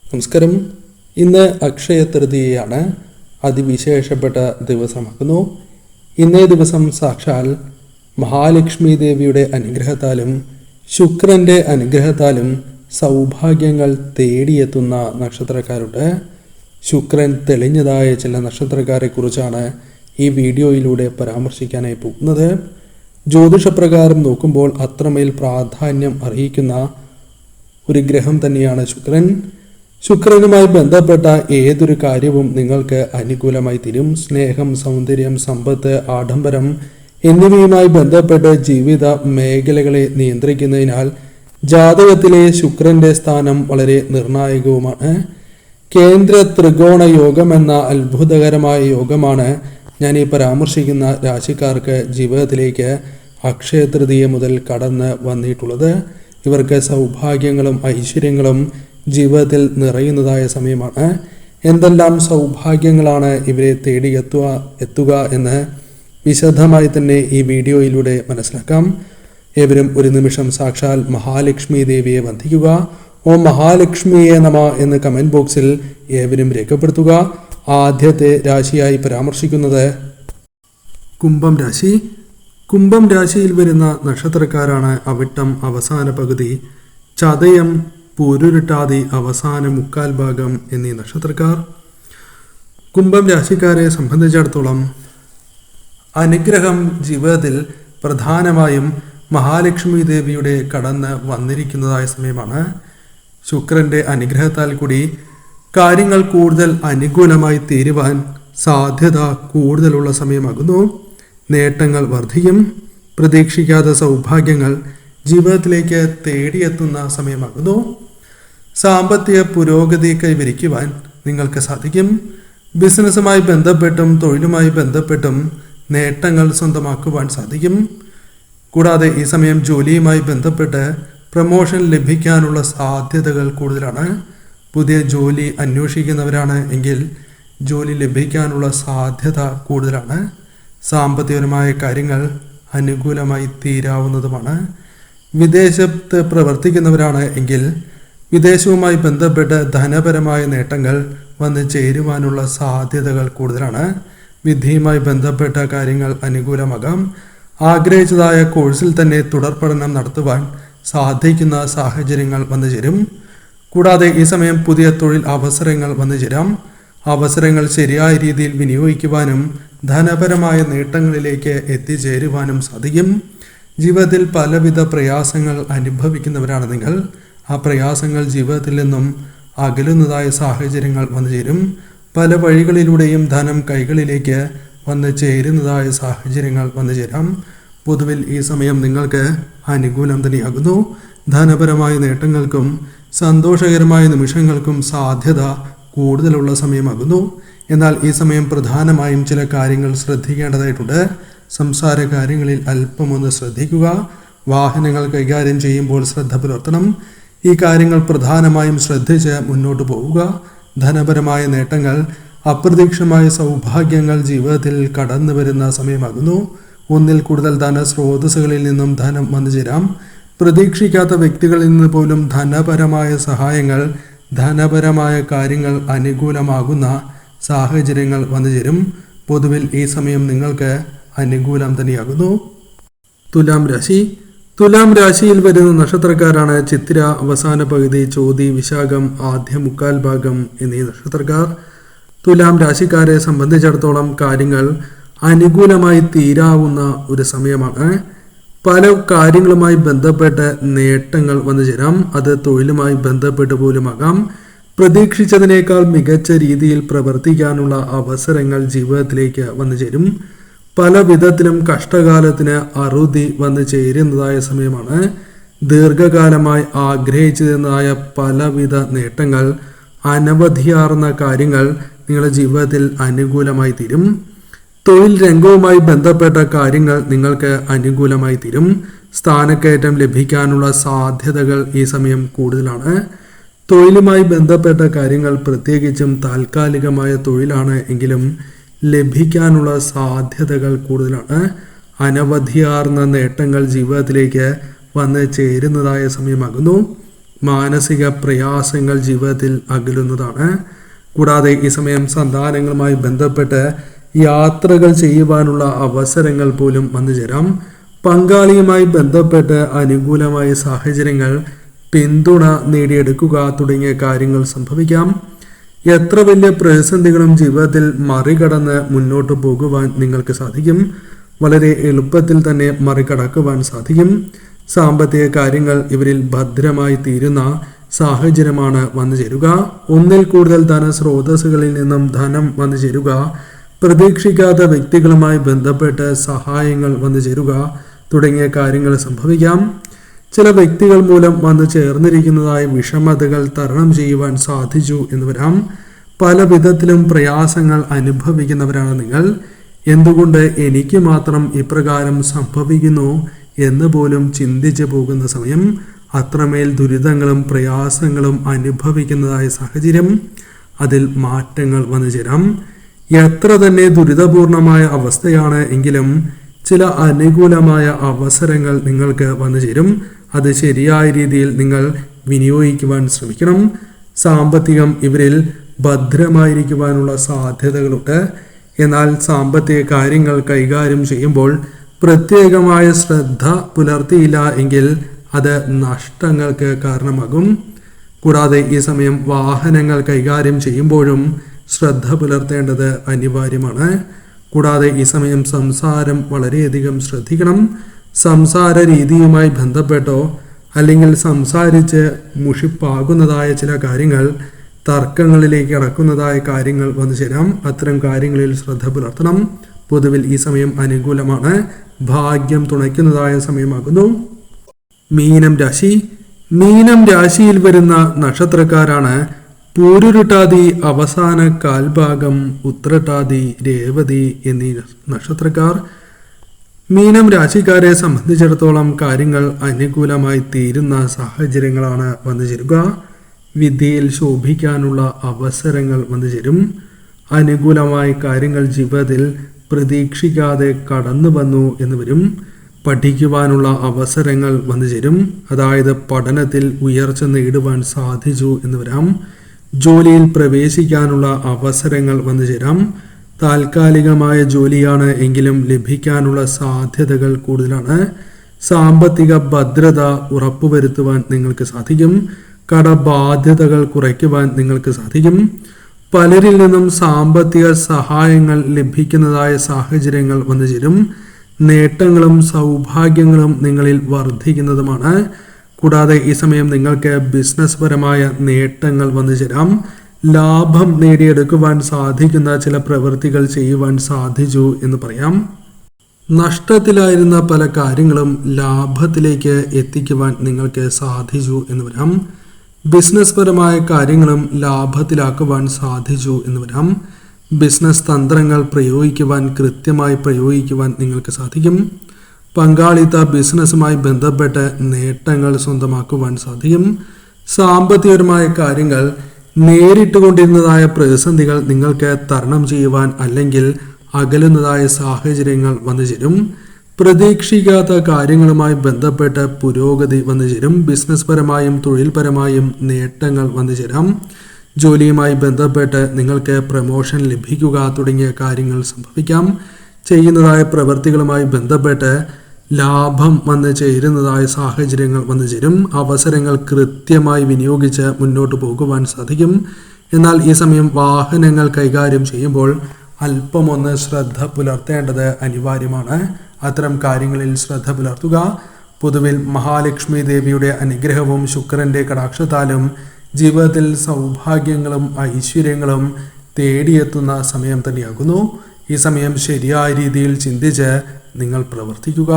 നമസ്കാരം. ഇന്ന് അക്ഷയ തൃതീയയാണ്. അതിവിശേഷപ്പെട്ട ദിവസമാകുന്നു. ഇന്നേ ദിവസം സാക്ഷാൽ മഹാലക്ഷ്മി ദേവിയുടെ അനുഗ്രഹത്താലും ശുക്രൻ്റെ അനുഗ്രഹത്താലും സൗഭാഗ്യങ്ങൾ തേടിയെത്തുന്ന നക്ഷത്രക്കാരുണ്ട്. ശുക്രൻ തെളിഞ്ഞതായ ചില നക്ഷത്രക്കാരെക്കുറിച്ചാണ് ഈ വീഡിയോയിലൂടെ പരാമർശിക്കാനായി പോകുന്നത്. ജ്യോതിഷപ്രകാരം നോക്കുമ്പോൾ അത്രമേൽ പ്രാധാന്യം അർഹിക്കുന്ന ഒരു ഗ്രഹം തന്നെയാണ് ശുക്രൻ. ശുക്രനുമായി ബന്ധപ്പെട്ട ഏതൊരു കാര്യവും നിങ്ങൾക്ക് അനുകൂലമായി തീരും. സ്നേഹം, സൗന്ദര്യം, സമ്പത്ത്, ആഡംബരം എന്നിവയുമായി ബന്ധപ്പെട്ട് ജീവിത മേഖലകളെ നിയന്ത്രിക്കുന്നതിനാൽ ജാതകത്തിലെ ശുക്രന്റെ സ്ഥാനം വളരെ നിർണായകവുമാണ്. കേന്ദ്ര ത്രികോണ യോഗം എന്ന അത്ഭുതകരമായ യോഗമാണ് ഞാൻ ഈ പരാമർശിക്കുന്ന രാശിക്കാർക്ക് ജീവിതത്തിലേക്ക് അക്ഷയ തൃതീയ മുതൽ കടന്ന് വന്നിട്ടുള്ളത്. ഇവർക്ക് സൗഭാഗ്യങ്ങളും ഐശ്വര്യങ്ങളും ജീവിതത്തിൽ നിറയുന്നതായ സമയമാണ്. എന്തെല്ലാം സൗഭാഗ്യങ്ങളാണ് ഇവരെ തേടി എത്തുക എന്ന് വിശദമായി തന്നെ ഈ വീഡിയോയിലൂടെ മനസ്സിലാക്കാം. ഏവരും ഒരു നിമിഷം സാക്ഷാൽ മഹാലക്ഷ്മി ദേവിയെ വന്ദിക്കുക. ഓം മഹാലക്ഷ്മിയെ നമ എന്ന് കമന്റ് ബോക്സിൽ ഏവരും രേഖപ്പെടുത്തുക. ആദ്യത്തെ രാശിയായി പരാമർശിക്കുന്നത് കുംഭം രാശി. കുംഭം രാശിയിൽ വരുന്ന നക്ഷത്രക്കാരാണ് അവിട്ടം അവസാന പകുതി, ചതയം, പൂരുരുട്ടാതി അവസാന മുക്കാൽ ഭാഗം എന്നീ നക്ഷത്രക്കാർ. കുംഭം രാശിക്കാരെ സംബന്ധിച്ചിടത്തോളം അനുഗ്രഹം ജീവിതത്തിൽ പ്രധാനമായും മഹാലക്ഷ്മി ദേവിയുടെ കടന്ന് വന്നിരിക്കുന്നതായ സമയമാണ്. ശുക്രന്റെ അനുഗ്രഹത്താൽ കൂടി കാര്യങ്ങൾ കൂടുതൽ അനുകൂലമായി തീരുവാൻ സാധ്യത കൂടുതലുള്ള സമയമാകുന്നു. നേട്ടങ്ങൾ വർദ്ധിക്കും. പ്രതീക്ഷിക്കാത്ത സൗഭാഗ്യങ്ങൾ ജീവിതത്തിലേക്ക് തേടിയെത്തുന്ന സമയമാകുന്നു. സാമ്പത്തിക പുരോഗതി കൈവരിക്കുവാൻ നിങ്ങൾക്ക് സാധിക്കും. ബിസിനസ്സുമായി ബന്ധപ്പെട്ടും തൊഴിലുമായി ബന്ധപ്പെട്ടും നേട്ടങ്ങൾ സ്വന്തമാക്കുവാൻ സാധിക്കും. കൂടാതെ ഈ സമയം ജോലിയുമായി ബന്ധപ്പെട്ട് പ്രമോഷൻ ലഭിക്കാനുള്ള സാധ്യതകൾ കൂടുതലാണ്. പുതിയ ജോലി അന്വേഷിക്കുന്നവരാണ് എങ്കിൽ ജോലി ലഭിക്കാനുള്ള സാധ്യത കൂടുതലാണ്. സാമ്പത്തികപരമായ കാര്യങ്ങൾ അനുകൂലമായി തീരാവുന്നതുമാണ്. വിദേശത്ത് പ്രവർത്തിക്കുന്നവരാണ് എങ്കിൽ വിദേശവുമായി ബന്ധപ്പെട്ട് ധനപരമായ നേട്ടങ്ങൾ വന്ന് ചേരുവാനുള്ള സാധ്യതകൾ കൂടുതലാണ്. വിധിയുമായി ബന്ധപ്പെട്ട കാര്യങ്ങൾ അനുകൂലമാകാം. ആഗ്രഹിച്ചതായ കോഴ്സിൽ തന്നെ തുടർ പഠനം നടത്തുവാൻ സാധിക്കുന്ന സാഹചര്യങ്ങൾ വന്നു ചേരും. കൂടാതെ ഈ സമയം പുതിയ തൊഴിൽ അവസരങ്ങൾ വന്നു ചേരാം. അവസരങ്ങൾ ശരിയായ രീതിയിൽ വിനിയോഗിക്കുവാനും ധനപരമായ നേട്ടങ്ങളിലേക്ക് എത്തിച്ചേരുവാനും സാധിക്കും. ജീവിതത്തിൽ പലവിധ പ്രയാസങ്ങൾ അനുഭവിക്കുന്നവരാണ് നിങ്ങൾ. ആ പ്രയാസങ്ങൾ ജീവിതത്തിൽ നിന്നും അകലുന്നതായ സാഹചര്യങ്ങൾ വന്നു ചേരും. പല വഴികളിലൂടെയും ധനം കൈകളിലേക്ക് വന്ന് ചേരുന്നതായ സാഹചര്യങ്ങൾ വന്നു ചേരാം. പൊതുവിൽ ഈ സമയം നിങ്ങൾക്ക് അനുകൂലം തന്നെയാകുന്നു. ധനപരമായ നേട്ടങ്ങൾക്കും സന്തോഷകരമായ നിമിഷങ്ങൾക്കും സാധ്യത കൂടുതലുള്ള സമയമാകുന്നു. എന്നാൽ ഈ സമയം പ്രധാനമായും ചില കാര്യങ്ങൾ ശ്രദ്ധിക്കേണ്ടതായിട്ടുണ്ട്. സംസാര കാര്യങ്ങളിൽ അല്പമൊന്ന് ശ്രദ്ധിക്കുക. വാഹനങ്ങൾ കൈകാര്യം ചെയ്യുമ്പോൾ ശ്രദ്ധ പുലർത്തണം. ഈ കാര്യങ്ങൾ പ്രധാനമായും ശ്രദ്ധിച്ച് മുന്നോട്ട് പോവുക. ധനപരമായ നേട്ടങ്ങൾ, അപ്രതീക്ഷിതമായ സൗഭാഗ്യങ്ങൾ ജീവിതത്തിൽ കടന്നു വരുന്ന സമയമാകുന്നു. ഒന്നിൽ കൂടുതൽ ധനസ്രോതസ്സുകളിൽ നിന്നും ധനം വന്നു ചേരാം. പ്രതീക്ഷിക്കാത്ത വ്യക്തികളിൽ നിന്ന് പോലും ധനപരമായ സഹായങ്ങൾ, ധനപരമായ കാര്യങ്ങൾ അനുകൂലമാകുന്ന സാഹചര്യങ്ങൾ വന്നു ചേരും. പൊതുവിൽ ഈ സമയം നിങ്ങൾക്ക് അനുകൂലം തന്നെയാകുന്നു. തുലാം രാശി. തുലാം രാശിയിൽ വരുന്ന നക്ഷത്രക്കാരാണ് ചിത്തിര അവസാന പകുതി, ചോതി, വിശാഖം ആദ്യ മുക്കാൽ ഭാഗം എന്നീ നക്ഷത്രക്കാർ. തുലാം രാശിക്കാരെ സംബന്ധിച്ചിടത്തോളം കാര്യങ്ങൾ അനുകൂലമായി തീരാവുന്ന ഒരു സമയമാണ്. പല കാര്യങ്ങളുമായി ബന്ധപ്പെട്ട് നേട്ടങ്ങൾ വന്നു ചേരാം. അത് തൊഴിലുമായി ബന്ധപ്പെട്ട് പോലുമാകാം. പ്രതീക്ഷിച്ചതിനേക്കാൾ മികച്ച രീതിയിൽ പ്രവർത്തിക്കാനുള്ള അവസരങ്ങൾ ജീവിതത്തിലേക്ക് വന്നു ചേരും. പല വിധത്തിലും കഷ്ടകാലത്തിന് അറുതി വന്നു ചേരുന്നതായ സമയമാണ്. ദീർഘകാലമായി ആഗ്രഹിച്ചിരുന്നതായ പലവിധ നേട്ടങ്ങൾ, അനവധിയാർന്ന കാര്യങ്ങൾ നിങ്ങളുടെ ജീവിതത്തിൽ അനുകൂലമായി തീരും. തൊഴിൽ രംഗവുമായി ബന്ധപ്പെട്ട കാര്യങ്ങൾ നിങ്ങൾക്ക് അനുകൂലമായി തീരും. സ്ഥാനക്കയറ്റം ലഭിക്കാനുള്ള സാധ്യതകൾ ഈ സമയം കൂടുതലാണ്. തൊഴിലുമായി ബന്ധപ്പെട്ട കാര്യങ്ങൾ, പ്രത്യേകിച്ചും താൽക്കാലികമായ തൊഴിലാണ് എങ്കിലും ലഭിക്കാനുള്ള സാധ്യതകൾ കൂടുതലാണ്. അനവധിയാർന്ന നേട്ടങ്ങൾ ജീവിതത്തിലേക്ക് വന്ന് ചേരുന്നതായ സമയമാകുന്നു. മാനസിക പ്രയാസങ്ങൾ ജീവിതത്തിൽ അകലുന്നതാണ്. കൂടാതെ ഈ സമയം സന്താനങ്ങളുമായി ബന്ധപ്പെട്ട് യാത്രകൾ ചെയ്യുവാനുള്ള അവസരങ്ങൾ പോലും വന്നു ചേരാം. പങ്കാളിയുമായി ബന്ധപ്പെട്ട് അനുകൂലമായ സാഹചര്യങ്ങൾ, പിന്തുണ നേടിയെടുക്കുക തുടങ്ങിയ കാര്യങ്ങൾ സംഭവിക്കാം. എത്ര വലിയ പ്രതിസന്ധികളും ജീവിതത്തിൽ മറികടന്ന് മുന്നോട്ട് പോകുവാൻ നിങ്ങൾക്ക് സാധിക്കും. വളരെ എളുപ്പത്തിൽ തന്നെ മറികടക്കുവാൻ സാധിക്കും. സാമ്പത്തിക കാര്യങ്ങൾ ഇവരിൽ ഭദ്രമായി തീരുന്ന സാഹചര്യമാണ് വന്നു ചേരുക. ഒന്നിൽ കൂടുതൽ ധനസ്രോതസ്സുകളിൽ നിന്നും ധനം വന്നു ചേരുക, പ്രതീക്ഷിക്കാത്ത വ്യക്തികളുമായി ബന്ധപ്പെട്ട് സഹായങ്ങൾ വന്നു ചേരുക തുടങ്ങിയ കാര്യങ്ങൾ സംഭവിക്കാം. ചില വ്യക്തികൾ മൂലം വന്നു ചേർന്നിരിക്കുന്നതായ വിഷമതകൾ തരണം ചെയ്യുവാൻ സാധിച്ചു എന്ന് വരാം. പല വിധത്തിലും പ്രയാസങ്ങൾ അനുഭവിക്കുന്നവരാണ് നിങ്ങൾ. എന്തുകൊണ്ട് എനിക്ക് മാത്രം ഇപ്രകാരം സംഭവിക്കുന്നു എന്ന് പോലും ചിന്തിച്ചു പോകുന്ന സമയം, അത്രമേൽ ദുരിതങ്ങളും പ്രയാസങ്ങളും അനുഭവിക്കുന്നതായ സാഹചര്യം, അതിൽ മാറ്റങ്ങൾ വന്നു ചേരാം. എത്ര തന്നെ ദുരിതപൂർണമായ അവസ്ഥയാണ് എങ്കിലും ചില അനുകൂലമായ അവസരങ്ങൾ നിങ്ങൾക്ക് വന്നു ചേരും. അത് ശരിയായ രീതിയിൽ നിങ്ങൾ വിനിയോഗിക്കുവാൻ ശ്രമിക്കണം. സാമ്പത്തികം ഇവരിൽ ഭദ്രമായിരിക്കുവാനുള്ള സാധ്യതകളുണ്ട്. എന്നാൽ സാമ്പത്തിക കാര്യങ്ങൾ കൈകാര്യം ചെയ്യുമ്പോൾ പ്രത്യേകമായ ശ്രദ്ധ പുലർത്തിയില്ല എങ്കിൽ അത് നഷ്ടങ്ങൾക്ക് കാരണമാകും. കൂടാതെ ഈ സമയം വാഹനങ്ങൾ കൈകാര്യം ചെയ്യുമ്പോഴും ശ്രദ്ധ പുലർത്തേണ്ടത് അനിവാര്യമാണ്. കൂടാതെ ഈ സമയം സംസാരം വളരെയധികം ശ്രദ്ധിക്കണം. സംസാര രീതിയുമായി ബന്ധപ്പെട്ടോ അല്ലെങ്കിൽ സംസാരിച്ച് മുഷിപ്പാകുന്നതായ ചില കാര്യങ്ങൾ, തർക്കങ്ങളിലേക്ക് കടക്കുന്നതായ കാര്യങ്ങൾ വന്നു ചേരാം. അത്തരം കാര്യങ്ങളിൽ ശ്രദ്ധ പുലർത്തണം. പൊതുവിൽ ഈ സമയം അനുകൂലമാണ്. ഭാഗ്യം തുണയ്ക്കുന്നതായ സമയമാകുന്നു. മീനം രാശി. മീനം രാശിയിൽ വരുന്ന നക്ഷത്രക്കാരാണ് പൂരുരുട്ടാതി, അവസാന കാൽഭാഗം, ഉത്രട്ടാതി, രേവതി എന്നീ നക്ഷത്രക്കാർ. മീനം രാശിക്കാരെ സംബന്ധിച്ചിടത്തോളം കാര്യങ്ങൾ അനുകൂലമായി തീരുന്ന സാഹചര്യങ്ങളാണ് വന്നു ചേരുക. വിദ്യയിൽ ശോഭിക്കാനുള്ള അവസരങ്ങൾ വന്നു ചേരും. അനുകൂലമായ കാര്യങ്ങൾ ജീവിതത്തിൽ പ്രതീക്ഷിക്കാതെ കടന്നു വന്നു എന്ന് വരും. പഠിക്കുവാനുള്ള അവസരങ്ങൾ വന്നു ചേരും. അതായത് പഠനത്തിൽ ഉയർച്ച നേടുവാൻ സാധിച്ചു എന്ന് വരാം. ജോലിയിൽ പ്രവേശിക്കാനുള്ള അവസരങ്ങൾ വന്നു ചേരാം. താൽക്കാലികമായ ജോലിയാണ് എങ്കിലും ലഭിക്കാനുള്ള സാധ്യതകൾ കൂടുതലാണ്. സാമ്പത്തിക ഭദ്രത ഉറപ്പുവരുത്തുവാൻ നിങ്ങൾക്ക് സാധിക്കും. കടബാധ്യതകൾ കുറയ്ക്കുവാൻ നിങ്ങൾക്ക് സാധിക്കും. പലരിൽ നിന്നും സാമ്പത്തിക സഹായങ്ങൾ ലഭിക്കുന്നതായ സാഹചര്യങ്ങൾ വന്നു ചേരും. നേട്ടങ്ങളും സൗഭാഗ്യങ്ങളും നിങ്ങളിൽ വർദ്ധിക്കുന്നതുമാണ്. കൂടാതെ ഈ സമയം നിങ്ങൾക്ക് ബിസിനസ് പരമായ നേട്ടങ്ങൾ വന്നു ചേരാം. ലാഭം നേടിയെടുക്കുവാൻ സാധിക്കുന്ന ചില പ്രവൃത്തികൾ ചെയ്യുവാൻ സാധിച്ചു എന്ന് പറയാം. നഷ്ടത്തിലായിരുന്ന പല കാര്യങ്ങളും ലാഭത്തിലേക്ക് എത്തിക്കുവാൻ നിങ്ങൾക്ക് സാധിച്ചു എന്ന് വരാം. ബിസിനസ് പരമായ കാര്യങ്ങളും ലാഭത്തിലാക്കുവാൻ സാധിച്ചു എന്ന് വരാം. ബിസിനസ് തന്ത്രങ്ങൾ കൃത്യമായി പ്രയോഗിക്കുവാൻ നിങ്ങൾക്ക് സാധിക്കും. പങ്കാളിത്ത ബിസിനസ്സുമായി ബന്ധപ്പെട്ട് നേട്ടങ്ങൾ സ്വന്തമാക്കുവാൻ സാധിക്കും. സാമ്പത്തികപരമായ കാര്യങ്ങൾ നേരിട്ടുകൊണ്ടിരുന്നതായ പ്രതിസന്ധികൾ നിങ്ങൾക്ക് തരണം ചെയ്യുവാൻ അല്ലെങ്കിൽ അകലുന്നതായ സാഹചര്യങ്ങൾ വന്നു ചേരും. പ്രതീക്ഷിക്കാത്ത കാര്യങ്ങളുമായി ബന്ധപ്പെട്ട് പുരോഗതി വന്നു ചേരും. ബിസിനസ് പരമായും തൊഴിൽപരമായും നേട്ടങ്ങൾ വന്നു ചേരാം. ജോലിയുമായി ബന്ധപ്പെട്ട് നിങ്ങൾക്ക് പ്രമോഷൻ ലഭിക്കുക തുടങ്ങിയ കാര്യങ്ങൾ സംഭവിക്കാം. ചെയ്യുന്നതായ പ്രവൃത്തികളുമായി ബന്ധപ്പെട്ട് ലാഭം വന്നു ചേരുന്നതായ സാഹചര്യങ്ങൾ വന്നു ചേരും. അവസരങ്ങൾ കൃത്യമായി വിനിയോഗിച്ച് മുന്നോട്ട് പോകുവാൻ സാധിക്കും. എന്നാൽ ഈ സമയം വാഹനങ്ങൾ കൈകാര്യം ചെയ്യുമ്പോൾ അല്പമൊന്ന് ശ്രദ്ധ പുലർത്തേണ്ടത് അനിവാര്യമാണ്. അത്തരം കാര്യങ്ങളിൽ ശ്രദ്ധ പുലർത്തുക. പൊതുവിൽ മഹാലക്ഷ്മി ദേവിയുടെ അനുഗ്രഹവും ശുക്രന്റെ കടാക്ഷത്താലും ജീവിതത്തിൽ സൗഭാഗ്യങ്ങളും ഐശ്വര്യങ്ങളും തേടിയെത്തുന്ന സമയം തന്നെയാകുന്നു. ഈ സമയം ശരിയായ രീതിയിൽ ചിന്തിച്ച് നിങ്ങൾ പ്രവർത്തിക്കുക.